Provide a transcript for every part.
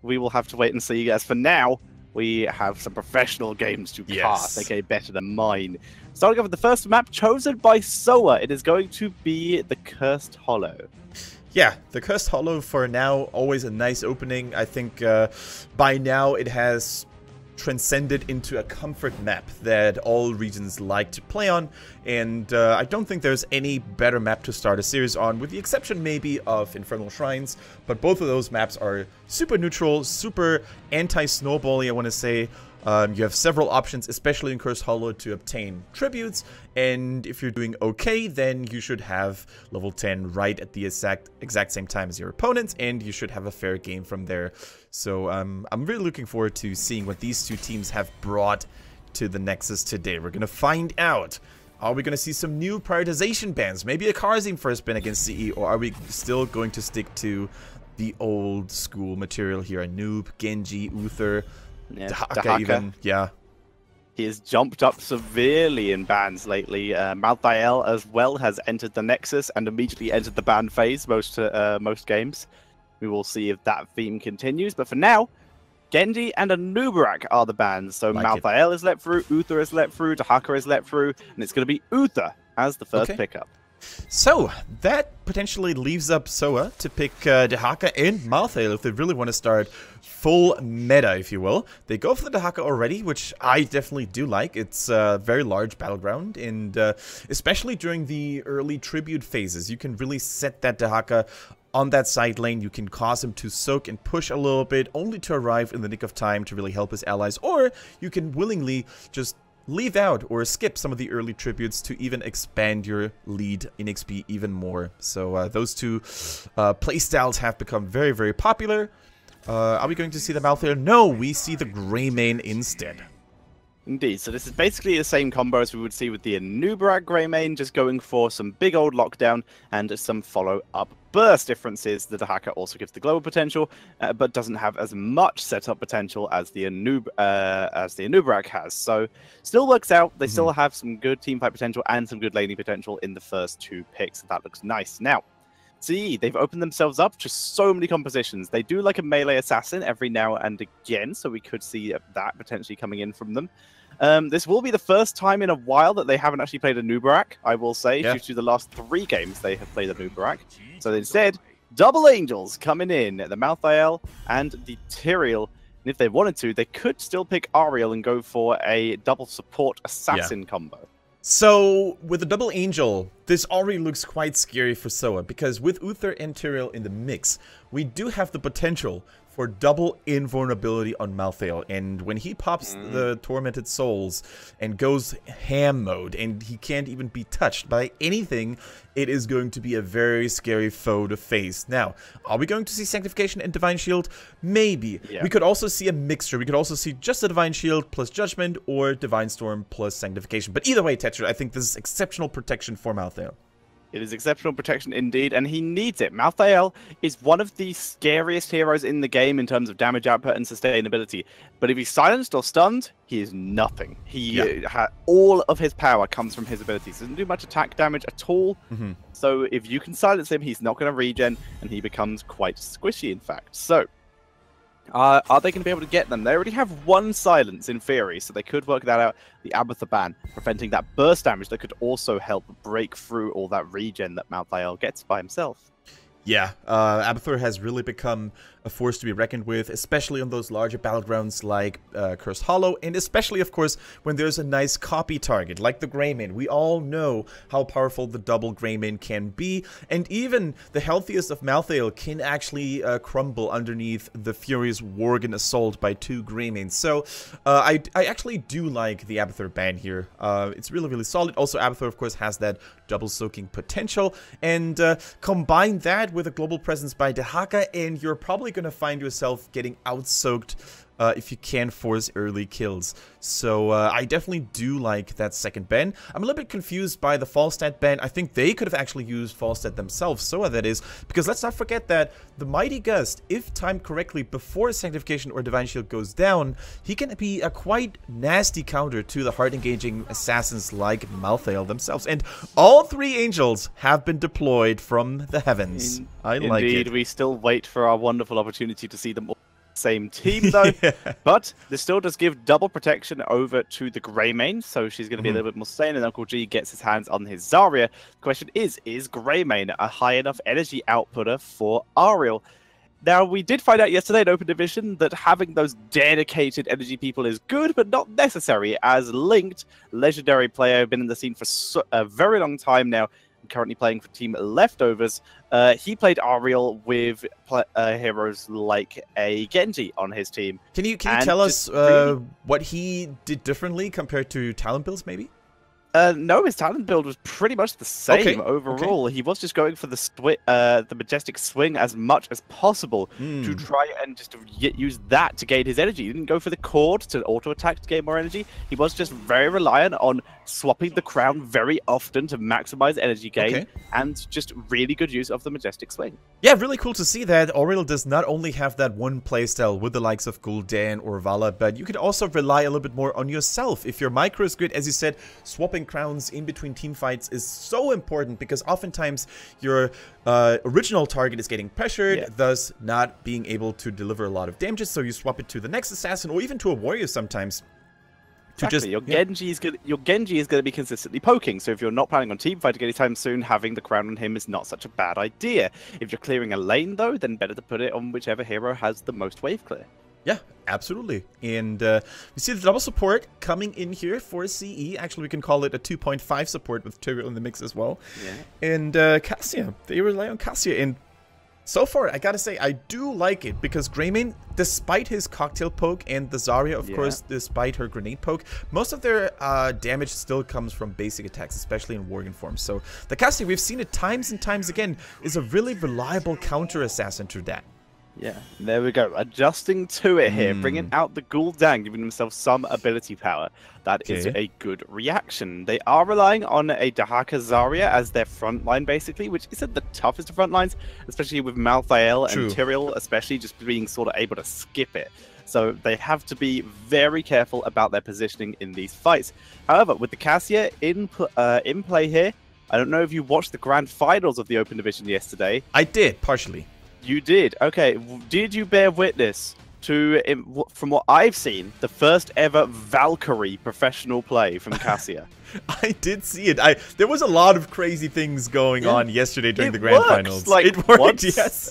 we will have to wait and see. As for now, we have some professional games to cast, aka better than mine. Starting off with the first map chosen by SOA, it is going to be the Cursed Hollow. Yeah, the Cursed Hollow for now, always a nice opening. I think by now it has transcended into a comfort map that all regions like to play on, and I don't think there's any better map to start a series on, with the exception maybe of Infernal Shrines, but both of those maps are super neutral, super anti-snowbally, I want to say. You have several options, especially in Cursed Hollow, to obtain tributes, and if you're doing okay, then you should have level 10 right at the exact same time as your opponents, and you should have a fair game from there. So I'm really looking forward to seeing what these two teams have brought to the Nexus today. We're going to find out. Are we going to see some new prioritization bans? Maybe a Karzim first ban against CE, or are we still going to stick to the old school material here? A Noob, Genji, Uther... Yeah, Dahaka even, yeah. He has jumped up severely in bans lately. Malthael as well has entered the Nexus and immediately entered the ban phase most games. We will see if that theme continues. But for now, Genji and Anubarak are the bans. So Malthael is let through, Uther is let through, Dahaka is let through, and it's going to be Uther as the first pickup. So, that potentially leaves up SOA to pick Dahaka and Malthael if they really want to start full meta, if you will. They go for the Dahaka already, which I definitely do like. It's a very large battleground, and especially during the early tribute phases, you can really set that Dahaka on that side lane. You can cause him to soak and push a little bit, only to arrive in the nick of time to really help his allies, or you can willingly just leave out or skip some of the early tributes to even expand your lead in XP even more. So those two playstyles have become very, very popular. Are we going to see the Malthael? No, we see the Greymane instead. Indeed, so this is basically the same combo as we would see with the Anubarak Greymane, just going for some big old lockdown and some follow-up burst differences. The Dahaka also gives the global potential, but doesn't have as much setup potential as the Anubarak has. So still works out. They still have some good teamfight potential and some good laning potential in the first two picks. That looks nice. Now, see, they've opened themselves up to so many compositions. They do like a melee assassin every now and again, so we could see that potentially coming in from them. This will be the first time in a while that they haven't actually played a Nubarak, I will say, due to the last 3 games they have played a Nubarak. So instead, double Angels coming in, the Malthael and the Tyrael. And if they wanted to, they could still pick Ariel and go for a double support assassin combo. So, with the double Angel, this already looks quite scary for SOA, because with Uther and Tyrael in the mix, we do have the potential for double invulnerability on Malthael, and when he pops the Tormented Souls and goes ham mode, and he can't even be touched by anything, it is going to be a very scary foe to face. Now, are we going to see Sanctification and Divine Shield? Maybe. We could also see a mixture. We could also see just a Divine Shield plus Judgment, or Divine Storm plus Sanctification. But either way, Tetra, I think this is exceptional protection for Malthael. It is exceptional protection indeed, and he needs it. Malthael is one of the scariest heroes in the game in terms of damage output and sustainability. But if he's silenced or stunned, he is nothing. All of his power comes from his abilities. He doesn't do much attack damage at all. So if you can silence him, he's not going to regen, and he becomes quite squishy, in fact. So, are they going to be able to get them? They already have 1 silence in theory, so they could work that out. The Abathur ban, preventing that burst damage that could also help break through all that regen that Malthael gets by himself. Yeah, Abathur has really become a force to be reckoned with, especially on those larger battlegrounds like Cursed Hollow, and especially, of course, when there's a nice copy target, like the Greymane. We all know how powerful the double Greymane can be, and even the healthiest of Malthael can actually crumble underneath the furious Worgen assault by 2 Greymanes. So, I actually do like the Abathur ban here. It's really, really solid. Also, Abathur, of course, has that double soaking potential, and combine that with a global presence by Dahaka, and you're probably going to find yourself getting out-soaked if you can force early kills. So I definitely do like that second ban. I'm a little bit confused by the Falstad ban. I think they could have actually used Falstad themselves, SOA that is, because let's not forget that the Mighty Gust, if timed correctly before Sanctification or Divine Shield goes down, he can be a quite nasty counter to the hard-engaging assassins like Malthael themselves. And all 3 Angels have been deployed from the heavens. I like it. Indeed, we still wait for our wonderful opportunity to see them all same team though. Yeah. But this still does give double protection over to the Grey main, so she's going to be a little bit more sane, and Uncle G gets his hands on his Zarya. The question is Grey main a high enough energy outputter for Ariel? Now, we did find out yesterday in Open Division that having those dedicated energy people is good, but not necessary, as Linked, legendary player, been in the scene for a very long time now, currently playing for Team Leftovers. He played Ariel with heroes like a Genji on his team. Can you tell us what he did differently compared to talent builds, maybe? No, his talent build was pretty much the same overall. He was just going for the majestic swing as much as possible to try and just use that to gain his energy. He didn't go for the cord to auto-attack to gain more energy. He was just very reliant on swapping the crown very often to maximize energy gain and just really good use of the majestic swing. Yeah, really cool to see that Oriel does not only have that one playstyle with the likes of Gul'dan or Vala, but you can also rely a little bit more on yourself. If your micro is good, as you said, swapping crowns in between team fights is so important because oftentimes your original target is getting pressured, thus not being able to deliver a lot of damages, so you swap it to the next assassin or even to a warrior sometimes. Exactly. Your Genji is going to be consistently poking, so if you're not planning on team fighting anytime soon, having the crown on him is not such a bad idea. If you're clearing a lane though, then better to put it on whichever hero has the most wave clear. Yeah, absolutely. And we see the double support coming in here for CE. Actually, we can call it a 2.5 support with Tyrael in the mix as well. Yeah. And Cassia, they rely on Cassia. And so far, I gotta say, I do like it because Greymane, despite his cocktail poke and the Zarya, of course, despite her grenade poke, most of their damage still comes from basic attacks, especially in Worgen form. So the Cassia, we've seen it times and times again, is a really reliable counter assassin to that. Yeah, there we go. Adjusting to it here, bringing out the Gul'dan, giving themselves some ability power. That is a good reaction. They are relying on a Dahaka Zarya as their front line, basically, which isn't the toughest of front lines, especially with Malthael and Tyrael, especially just being sort of able to skip it. So they have to be very careful about their positioning in these fights. However, with the Cassia in play here, I don't know if you watched the grand finals of the Open Division yesterday. I did, partially. You did? Okay. Did you bear witness to, from what I've seen, the first ever Valkyrie professional play from Cassia? I did see it. There was a lot of crazy things going on yesterday during the grand finals. Like, it worked, yes.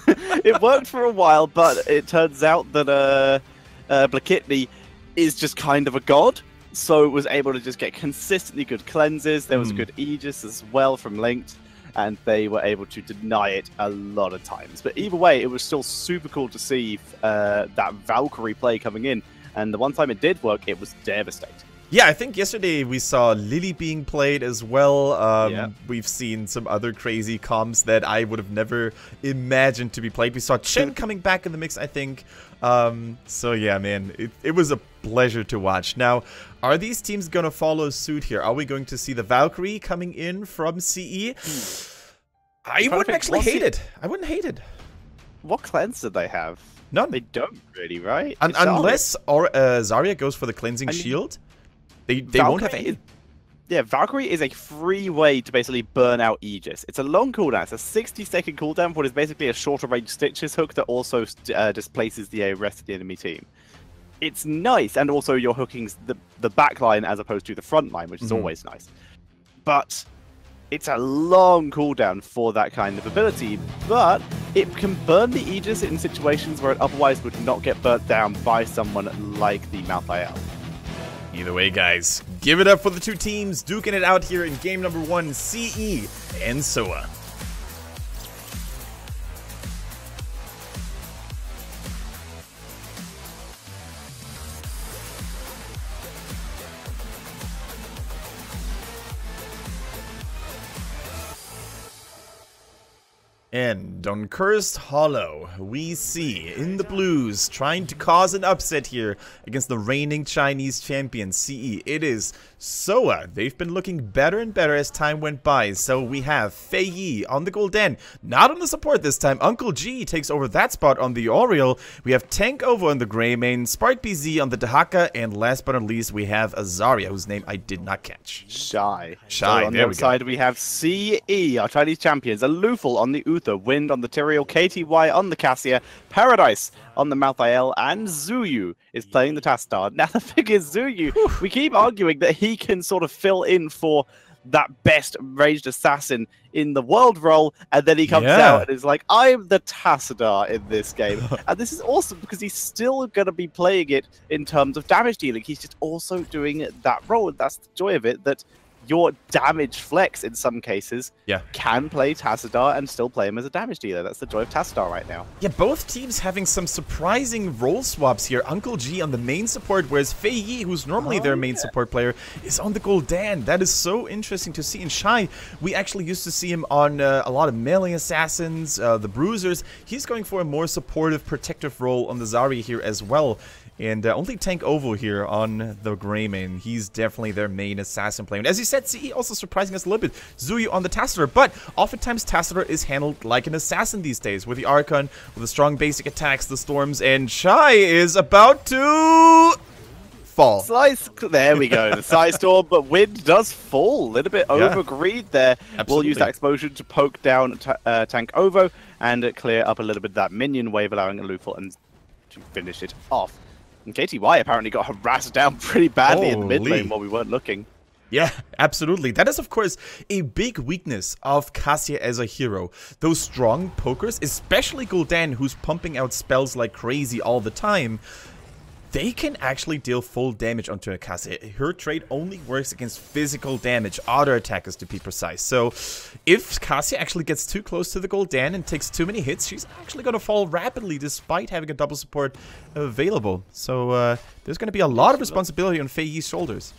It worked for a while, but it turns out that Blakitny is just kind of a god. So it was able to just get consistently good cleanses. There was a good Aegis as well from Linked, and they were able to deny it a lot of times. But either way, it was still super cool to see that Valkyrie play coming in. And the one time it did work, it was devastating. Yeah, I think yesterday we saw Lily being played as well. We've seen some other crazy comps that I would have never imagined to be played. We saw Chen coming back in the mix, I think. So yeah, man, it was a pleasure to watch. Now, are these teams going to follow suit here? Are we going to see the Valkyrie coming in from CE? I wouldn't actually hate it. I wouldn't hate it. What cleanse do they have? None. They don't really, right? Unless Zarya goes for the cleansing shield. They won't have any. Yeah, Valkyrie is a free way to basically burn out Aegis. It's a long cooldown. It's a 60-second cooldown for what is basically a shorter range Stitches hook that also displaces the rest of the enemy team. It's nice, and also you're hooking the back line as opposed to the front line, which is always nice. But it's a long cooldown for that kind of ability, but it can burn the Aegis in situations where it otherwise would not get burnt down by someone like the Malthael. Either way, guys, give it up for the two teams duking it out here in game number 1, CE and SOA. And on Cursed Hollow, we see in the blues trying to cause an upset here against the reigning Chinese champion CE. It is SOA. They've been looking better and better as time went by. So we have Fei Yi on the Gul'dan, not on the support this time. Uncle G takes over that spot on the Oriel. We have Tank over on the Greymane, Spark BZ on the Dahaka, and last but not least, we have a Zarya, whose name I did not catch. Shy. So on the outside, we have CE, our Chinese champions, a Lufel on the Uther, Wind Wind on the Tyrael, KTY on the Cassia, Paradise on the Malthael, and Zuyu is playing the Tastar. Now, the thing is, Zuyu, we keep arguing that he can sort of fill in for that best ranged assassin in the world role, and then he comes out and is like, I'm the Tassadar in this game. And this is awesome because he's still going to be playing it in terms of damage dealing. He's just also doing that role, and that's the joy of it, that your damage flex in some cases can play Tassadar and still play him as a damage dealer. That's the joy of Tassadar right now. Yeah, both teams having some surprising role swaps here. Uncle G on the main support, whereas Fei Yi, who's normally their main support player, is on the Gul'dan. That is so interesting to see. And Shy, we actually used to see him on a lot of melee assassins, the Bruisers. He's going for a more supportive, protective role on the Zarya here as well. And only Tank Ovo here on the Greymane. He's definitely their main assassin player. And as you said, CE also surprising us a little bit. Zuyu on the Tassadar, but oftentimes Tassadar is handled like an assassin these days, with the Archon, with the strong basic attacks, the Storms, and Shy is about to fall. There we go. The Side Storm, but Wind does fall. A little bit overgreed there. Absolutely. We'll use that explosion to poke down Tank Ovo and clear up a little bit of that minion wave, allowing Lufel and to finish it off. And KTY apparently got harassed down pretty badly in the mid lane while we weren't looking. Yeah, absolutely. That is, of course, a big weakness of Cassia as a hero. Those strong pokers, especially Gul'dan, who's pumping out spells like crazy all the time, they can actually deal full damage onto a Cassia. Her trait only works against physical damage, auto attackers to be precise. So if Cassia actually gets too close to the Gul'dan and takes too many hits, she's actually going to fall rapidly despite having a double support available. So there's going to be a lot of responsibility on Fei Yi's shoulders.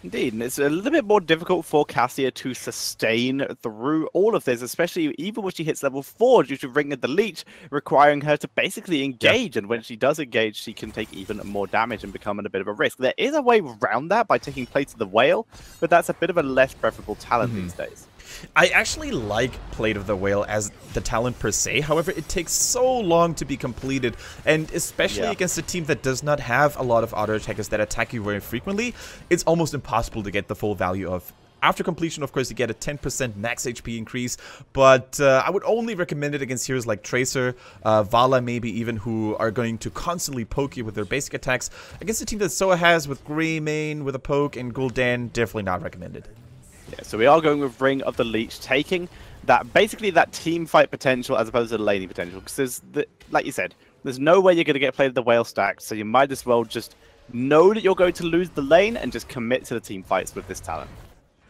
Indeed, and it's a little bit more difficult for Cassia to sustain through all of this, especially even when she hits level 4 due to Ring of the Leech, requiring her to basically engage, and when she does engage, she can take even more damage and become a bit of a risk. There is a way around that by taking Plate of the Whale, but that's a bit of a less preferable talent these days. I actually like Plate of the Whale as the talent per se, however it takes so long to be completed, and especially against a team that does not have a lot of auto attackers that attack you very frequently, it's almost impossible to get the full value of. After completion, of course, you get a 10% max HP increase, but I would only recommend it against heroes like Tracer, Vala maybe even, who are going to constantly poke you with their basic attacks. Against a team that SOA has with Greymane, with a poke, and Gul'dan, definitely not recommended. Yeah, so we are going with Ring of the Leech, taking that basically that team fight potential as opposed to the laning potential. Because there's, like you said, there's no way you're going to get Plate of the Whale stacked, so you might as well just know that you're going to lose the lane and just commit to the team fights with this talent.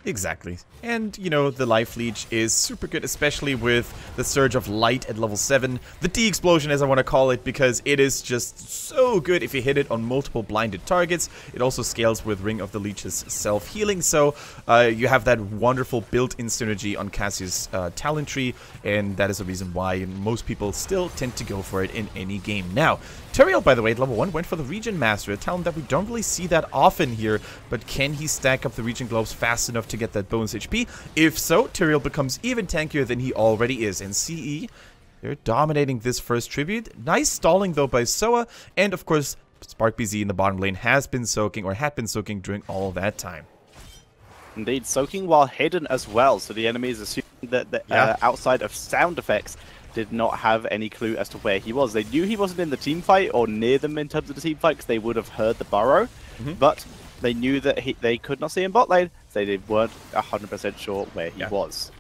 Exactly. And, you know, the Life Leech is super good, especially with the Surge of Light at level 7. The D-Explosion, as I want to call it, because it is just so good if you hit it on multiple blinded targets. It also scales with Ring of the Leech's self-healing, so you have that wonderful built-in synergy on Cassia's talent tree, and that is the reason why most people still tend to go for it in any game. Now, Tyrael, by the way, at level 1, went for the Regen Master, a talent that we don't really see that often here, but can he stack up the Regen Gloves fast enough to get that bonus HP? If so, Tyrael becomes even tankier than he already is. And CE, they're dominating this first tribute. Nice stalling, though, by SOA, and of course, Spark BZ in the bottom lane has been soaking, or had been soaking during all that time. Indeed, soaking while hidden as well, so the enemies assuming that outside of sound effects, did not have any clue as to where he was. They knew he wasn't in the team fight or near them in terms of the team fight because they would have heard the burrow, but they knew that they could not see him bot lane, so they weren't 100% sure where he was.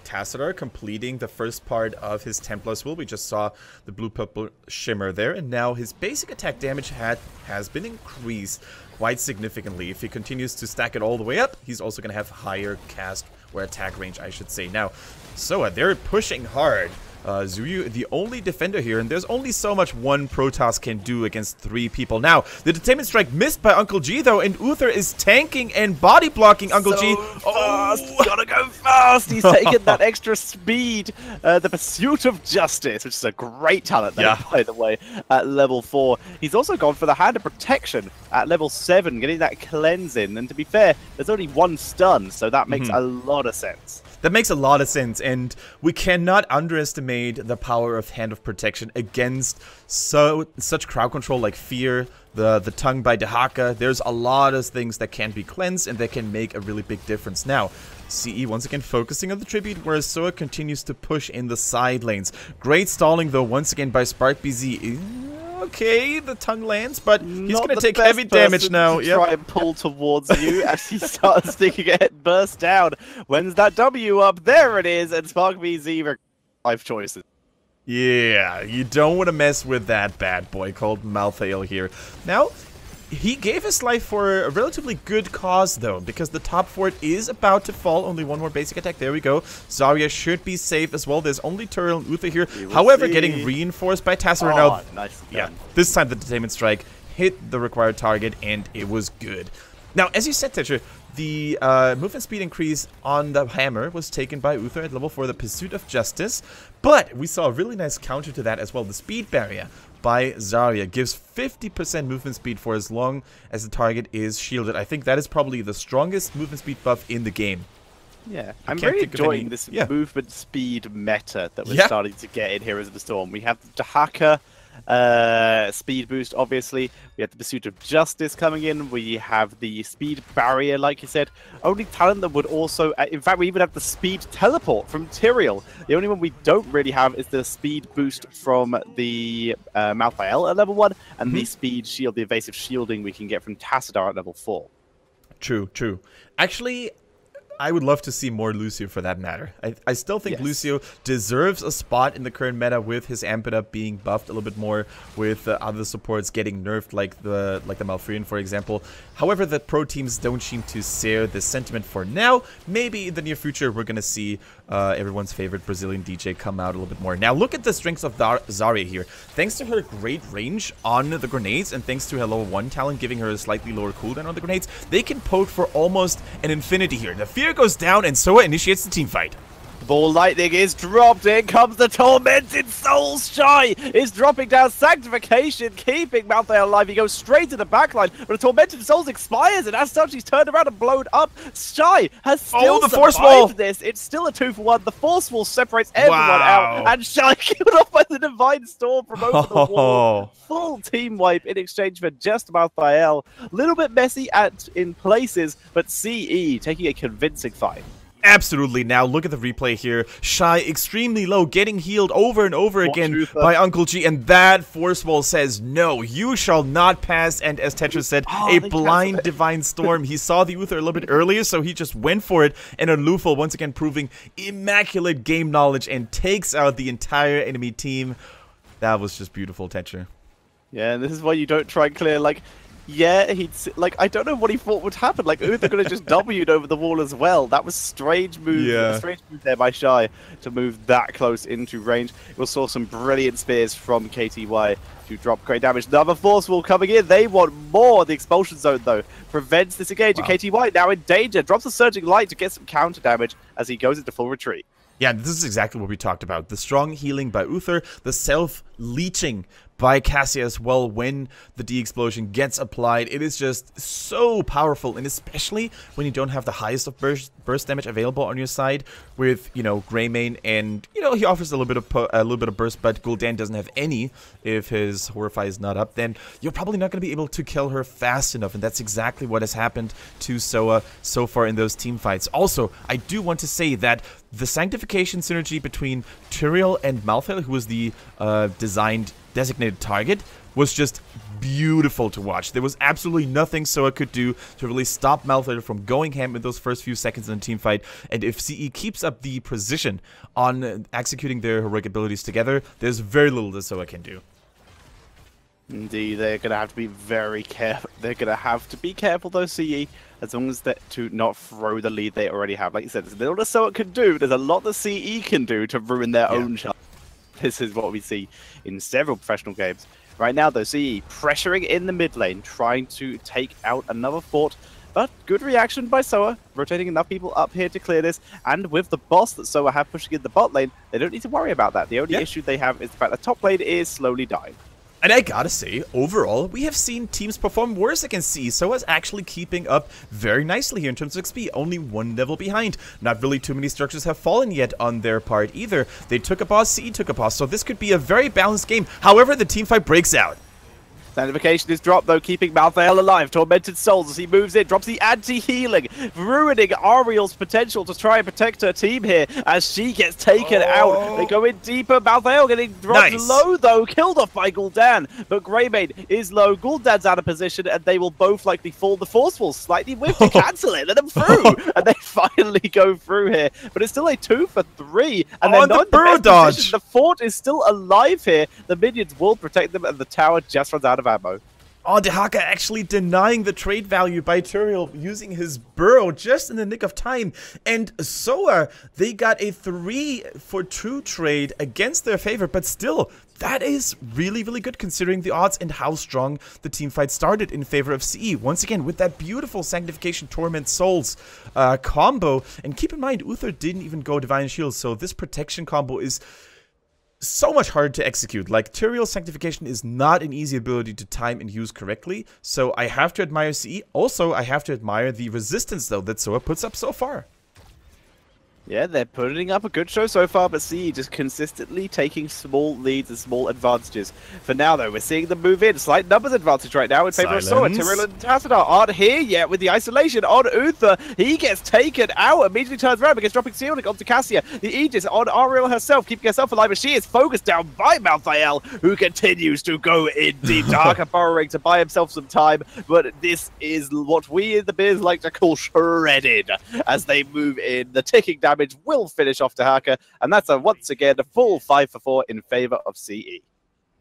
Tassadar completing the first part of his Templar's Will. We just saw the blue-purple shimmer there, and now his basic attack damage has been increased quite significantly. If he continues to stack it all the way up, he's also going to have higher cast or attack range, I should say. Now, SOA, they're pushing hard. Zuyu, the only defender here, and there's only so much one Protoss can do against 3 people. Now, the Detainment Strike missed by Uncle G, though, and Uther is tanking and body blocking Uncle G. Fast. Gotta go fast! He's taken that extra speed. The Pursuit of Justice, which is a great talent, by the way, at level 4. He's also gone for the Hand of Protection at level 7, getting that cleanse in, and to be fair, there's only 1 stun, so that makes a lot of sense. That makes a lot of sense, and we cannot underestimate the power of Hand of Protection against such crowd control like Fear, the tongue by Dehaka. There's a lot of things that can be cleansed and that can make a really big difference. Now, CE once again focusing on the tribute, whereas SOA continues to push in the side lanes. Great stalling though once again by SparkBZ. Okay, the tongue lands, but he's going to take heavy damage now. Try and pull towards you as he starts taking a hit, burst down. When's that W up? There it is, and SparkBZ 5 choices. Yeah, you don't want to mess with that bad boy called Malthael here. Now, he gave his life for a relatively good cause, though, because the top fort is about to fall. Only one more basic attack. There we go. Zarya should be safe as well. There's only Turiel and Uther here. However, getting reinforced by Tassadar now. Nicely yeah, done. this time the Detainment Strike hit the required target, and it was good. Now, as you said, Tetra, the movement speed increase on the hammer was taken by Uther at level 4, the Pursuit of Justice. But we saw a really nice counter to that as well. The speed barrier by Zarya gives 50% movement speed for as long as the target is shielded. I think that is probably the strongest movement speed buff in the game. Yeah, I'm very enjoying this movement speed meta that we're starting to get in Heroes of the Storm. We have the Dehaka speed boost, obviously. We have the Pursuit of Justice coming in. We have the speed barrier, like you said. Only talent that would also... in fact, we even have the speed teleport from Tyrael. The only one we don't really have is the speed boost from the Malthael at level 1, and the speed shield, the evasive shielding we can get from Tassadar at level 4. True, true. Actually, I would love to see more Lucio for that matter. I still think Lucio deserves a spot in the current meta with his Ampeda being buffed a little bit more, with other supports getting nerfed like the Malfurion, for example. However, the pro teams don't seem to share this sentiment for now. Maybe in the near future we're going to see everyone's favorite Brazilian DJ come out a little bit more. Now look at the strengths of Zarya here. Thanks to her great range on the grenades and thanks to her level 1 talent giving her a slightly lower cooldown on the grenades, they can poke for almost an infinity here. The Fear goes down and SOA initiates the team fight. Ball lightning is dropped. In comes the tormented souls. Shy is dropping down. Sanctification keeping Malthael alive. He goes straight to the backline, but the tormented souls expires, and as such, he's turned around and blown up. Shy has still the force wall. this. It's still a 2-for-1. The force wall separates everyone out, and Shy killed off by the Divine Storm from over the wall. Full team wipe in exchange for just Malthael. Little bit messy in places, but CE taking a convincing fight. Absolutely. Now look at the replay here. Shy extremely low, getting healed over and over again by Uncle G, and that force wall says no, you shall not pass. And as Tetris said, a blind Divine Storm. He saw the Uther a little bit earlier, so he just went for it, and Lufel once again proving immaculate game knowledge and takes out the entire enemy team. That was just beautiful, Tetra. Yeah, and this is why you don't try and clear, like, I don't know what he thought would happen. Like, Uther could have just W'd over the wall as well. That was strange move. A strange move there by Shy to move that close into range. We saw some brilliant spears from KTY to drop great damage. Another force wall coming in. They want more. The expulsion zone, though, prevents this engage. And KTY now in danger. Drops a surging light to get some counter damage as he goes into full retreat. Yeah, this is exactly what we talked about. The strong healing by Uther, the self-leeching by Cassia as well when the D-Explosion gets applied. It is just so powerful, and especially when you don't have the highest of burst damage available on your side with, you know, Greymane, and, you know, he offers a little bit of burst, but Gul'dan doesn't have any if his Horrify is not up, then you're probably not going to be able to kill her fast enough, and that's exactly what has happened to SOA so far in those team fights. Also, I do want to say that the Sanctification synergy between Tyrael and Malthael, who was the designated target, was just beautiful to watch. There was absolutely nothing SOA could do to really stop Malthael from going ham in those first few seconds in the team fight, and if CE keeps up the precision on executing their heroic abilities together, there's very little that SOA can do. Indeed, they're going to have to be very careful. They're going to have to be careful, though, CE, as long as to not throw the lead they already have. Like you said, there's little that SOA can do. There's a lot that CE can do to ruin their own shot. This is what we see in several professional games. Right now, though, CE pressuring in the mid lane, trying to take out another fort. But good reaction by SOA, rotating enough people up here to clear this. And with the boss that SOA have pushing in the bot lane, they don't need to worry about that. The only issue they have is the fact that top lane is slowly dying. And I gotta say, overall, we have seen teams perform worse against CE. SOA's actually keeping up very nicely here in terms of XP, only 1 level behind. Not really too many structures have fallen yet on their part either. They took a pause, CE took a pause, so this could be a very balanced game. However, the teamfight breaks out. Sanctification is dropped though, keeping Malthael alive. Tormented Souls as he moves in, drops the anti-healing, ruining Ariel's potential to try and protect her team here as she gets taken out. They go in deeper, Malthael getting dropped low though, killed off by Gul'dan. But Greymane is low, Gul'dan's out of position, and they will both likely fall. The Force will slightly whip to cancel it, let them through, and they finally go through here. But it's still a 2 for 3, and they're not in the best dodge. position. The fort is still alive here. The minions will protect them, and the tower just runs out of ammo. Oh, Dehaka actually denying the trade value by Turiel using his burrow just in the nick of time. And SOA, they got a 3 for 2 trade against their favor, but still, that is really, really good considering the odds and how strong the team fight started in favor of CE. Once again, with that beautiful Sanctification Torment Souls combo. And keep in mind, Uther didn't even go Divine Shield, so this protection combo is so much harder to execute. Like, Turiel's Sanctification is not an easy ability to time and use correctly, so I have to admire CE. Also, I have to admire the resistance, though, that SOA puts up so far. Yeah, they're putting up a good show so far, but CE just consistently taking small leads and small advantages. For now, though, we're seeing them move in. Slight numbers advantage right now in favor of SOA. Tyrell and Tassadar aren't here yet with the isolation on Uther. He gets taken out, immediately turns around, begins dropping Seonic onto Cassia. The Aegis on Ariel herself, keeping herself alive, but she is focused down by Malthael, who continues to go in deep. Darker burrowing to buy himself some time, but this is what we in the biz like to call shredded as they move in. The ticking damage will finish off Dehaka, and that's once again a full 5 for 4 in favor of CE.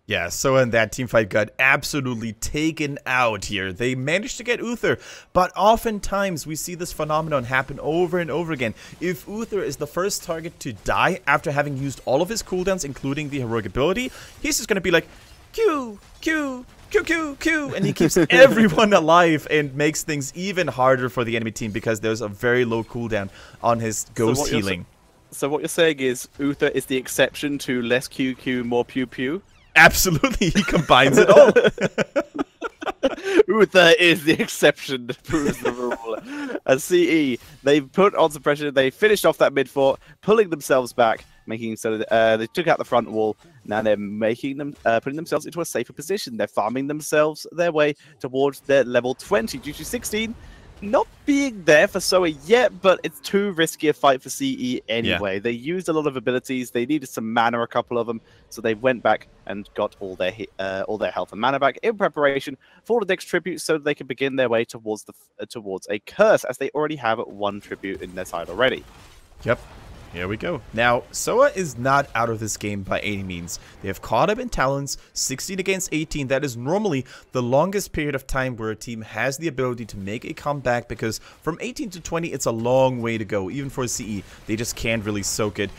Yeah, SOA and that teamfight got absolutely taken out here. They managed to get Uther, but oftentimes we see this phenomenon happen over and over again. If Uther is the first target to die after having used all of his cooldowns, including the heroic ability, he's just going to be like, Q, Q, Q, Q, Q, and he keeps everyone alive and makes things even harder for the enemy team because there's a very low cooldown on his ghost healing. So what you're saying is Uther is the exception to less QQ, more pew pew? Absolutely, he combines it all. Uther is the exception that proves the rule. As CE, they've put on some pressure, they finished off that mid fort, pulling themselves back, making so that they took out the front wall. Now they're making them putting themselves into a safer position. They're farming themselves their way towards their level 20 due to 16 not being there for SOA yet, but it's too risky a fight for CE anyway. Yeah. They used a lot of abilities. They needed some mana, a couple of them, so they went back and got all their health and mana back in preparation for the next tribute, so they can begin their way towards towards a curse, as they already have 1 tribute in their side already. Yep. Here we go. Now, SOA is not out of this game by any means. They have caught up in talents, 16 against 18. That is normally the longest period of time where a team has the ability to make a comeback, because from 18 to 20, it's a long way to go. Even for CE, they just can't really soak it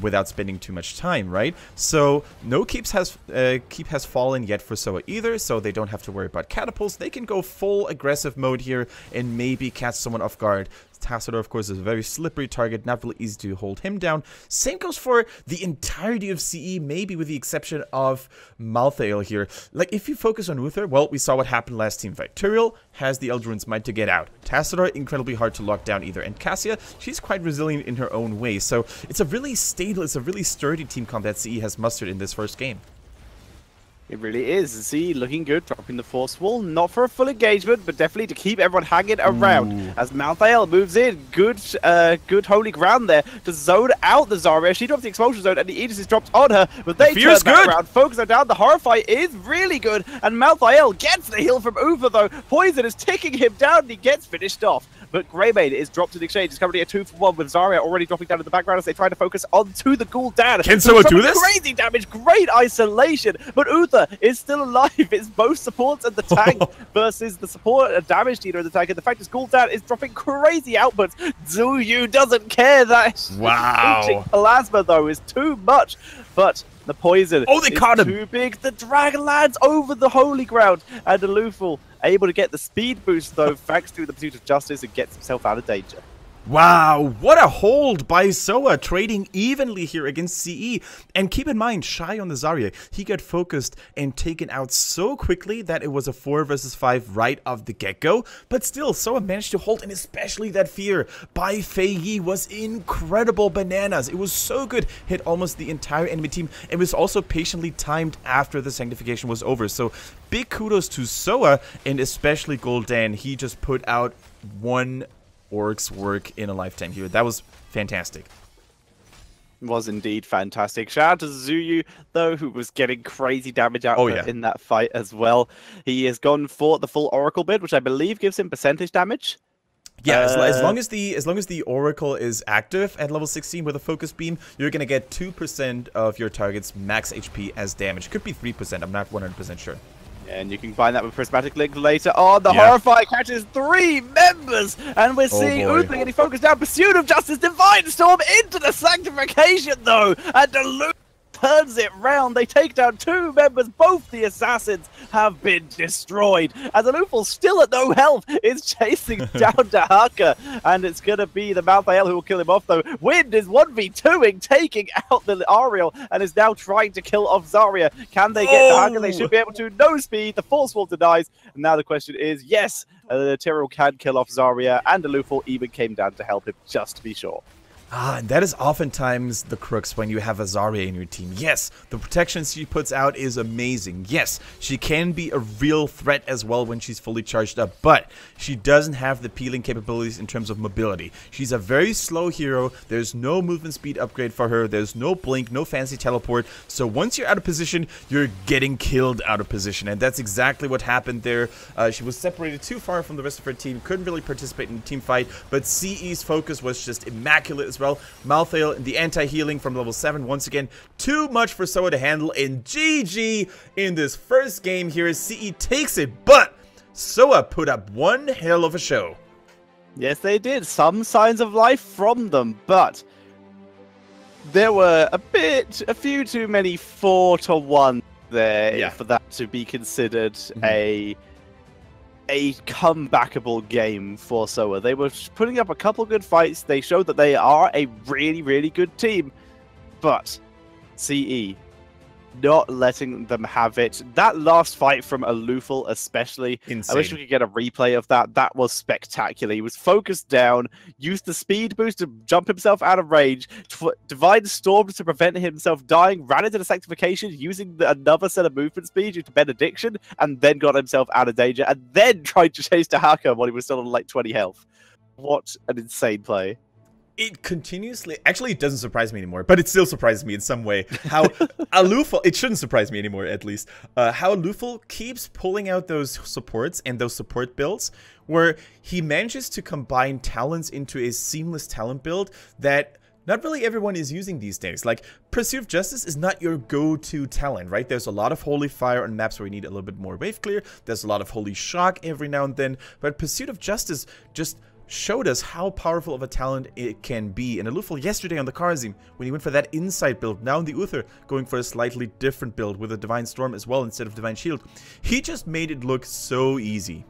without spending too much time, right? So no keep has fallen yet for SOA either, so they don't have to worry about catapults. They can go full aggressive mode here and maybe catch someone off guard. Tassadar, of course, is a very slippery target, not really easy to hold him down. Same goes for the entirety of CE, maybe with the exception of Malthael here. Like, if you focus on Uther, well, we saw what happened last team fight. Turiel has the Eldruin's Might to get out. Tassadar, incredibly hard to lock down either. And Cassia, she's quite resilient in her own way. So it's a really stable, it's a really sturdy team comp that CE has mustered in this first game. It really is. CE looking good, dropping the force wall. Not for a full engagement, but definitely to keep everyone hanging around. As Malthael moves in. Good holy ground there to zone out the Zarya. She drops the expulsion zone, and the Aegis is dropped on her. But they turn back around, focus her down. The Horrify is really good, and Malthael gets the heal from Uther, though. Poison is ticking him down, and he gets finished off. But Greymane is dropped in the exchange. It's currently a 2 for 1 with Zarya already dropping down in the background as they try to focus onto the Gul'dan. Can SOA do this? Crazy damage, great isolation, but Uther is still alive. It's both supports and the tank versus the support and damage dealer in the tank. And the fact is Gul'dan is dropping crazy outputs. Zuyu doesn't care. That plasma, though, is too much. But the poison they caught him. Too big. The dragon lands over the holy ground, and Alufal able to get the speed boost, though, thanks to the pursuit of justice, and gets himself out of danger. Wow, what a hold by SOA, trading evenly here against CE. And keep in mind, shy on the Zarya, he got focused and taken out so quickly that it was a 4 versus 5 right off the get-go. But still, SOA managed to hold, and especially that fear by Fei Yi was incredible bananas. It was so good, hit almost the entire enemy team, and was also patiently timed after the sanctification was over. So big kudos to SOA, and especially Gul'dan. He just put out one Orc's work in a lifetime here. That was fantastic. Was indeed fantastic. Shout out to Zuyu, though, who was getting crazy damage out in that fight as well. He has gone for the full Oracle bid, which I believe gives him percentage damage. Yeah, as long as the Oracle is active at level 16 with a focus beam, you're gonna get 2% of your target's max HP as damage. Could be 3%. I'm not 100% sure. And you can combine that with Prismatic Link later on. The Horrify catches 3 members, and we're seeing Uther getting focused down. Pursuit of Justice, Divine Storm into the Sanctification, though, and Delusion turns it round. They take down 2 members. Both the assassins have been destroyed. As Alufal, still at no health, is chasing down Dahaka, and it's going to be the Malthael who will kill him off, though. Wind is 1v2ing, taking out the Ariel, and is now trying to kill off Zarya. Can they get Dahaka? They should be able to. No speed. The Force Wall denies. And now the question is, yes, Tyrell can kill off Zarya, and Alufal even came down to help him, just to be sure. And that is oftentimes the crux when you have a Zarya in your team. Yes, the protection she puts out is amazing. Yes, she can be a real threat as well when she's fully charged up, but she doesn't have the peeling capabilities in terms of mobility. She's a very slow hero. There's no movement speed upgrade for her. There's no blink, no fancy teleport. So once you're out of position, you're getting killed out of position, and that's exactly what happened there. She was separated too far from the rest of her team, couldn't really participate in the team fight, but CE's focus was just immaculate as well. Malthael, the anti-healing from level 7, once again, too much for SOA to handle, and GG in this first game here. CE takes it, but SOA put up one hell of a show. Yes, they did. Some signs of life from them, but there were a few too many 4-to-1 there for that to be considered a comebackable game for SOA. They were putting up a couple good fights. They showed that they are a really, really good team. But CE not letting them have it. That last fight from Alufal especially, insane. I wish we could get a replay of that. That was spectacular. He was focused down, used the speed boost to jump himself out of range, Divine Storm to prevent himself dying, ran into the Sanctification using another set of movement speed due to Benediction, and then got himself out of danger, and then tried to chase Dahaka while he was still on like 20 health. What an insane play. It continuously, actually it doesn't surprise me anymore, but it still surprises me in some way. How Alufal, it shouldn't surprise me anymore at least, how Alufal keeps pulling out those supports and those support builds where he manages to combine talents into a seamless talent build that not really everyone is using these days. Like, Pursuit of Justice is not your go-to talent, right? There's a lot of Holy Fire on maps where you need a little bit more wave clear. There's a lot of Holy Shock every now and then, but Pursuit of Justice just showed us how powerful of a talent it can be. And Alufal yesterday on the Kharazim, when he went for that Insight build, now in the Uther, going for a slightly different build with a Divine Storm as well instead of Divine Shield, he just made it look so easy.